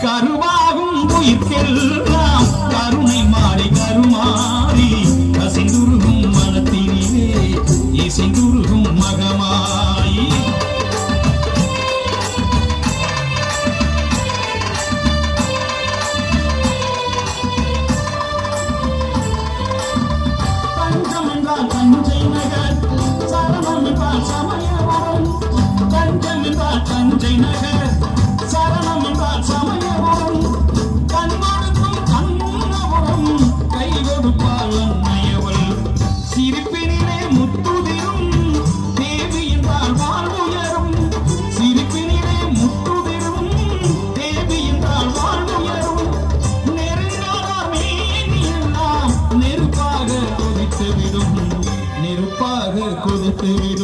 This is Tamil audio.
கருவாகும் உயிர்க்கெல்லாம் கருணை மாறி கருமாறி அசைந்துருகும் மனத்தினிலே இசைந்துருகும் மகமாயி தஞ்சம் என்றால் தஞ்சை நகர், சரணம் என்றால் சமயவரம். தஞ்சம் என்றால் தஞ்சை நகர், சரணம் என்றால் சமயவரம். கண்மொடுக்கும் கண்ணபுரம், கை கொடுப்பால் அன்னையவள். சிரிப்பினிலே முத்துதிரும் தேவி என்றால் வாழ்வுயரும். சிரிப்பினிலே முத்துதிரும் தேவி என்றால் வாழ்வுயரும். நெருங்காதார் மேனி எல்லாம் நெருப்பாக கொதித்துவிடும், நெருப்பாக கொதித்துவிடும்.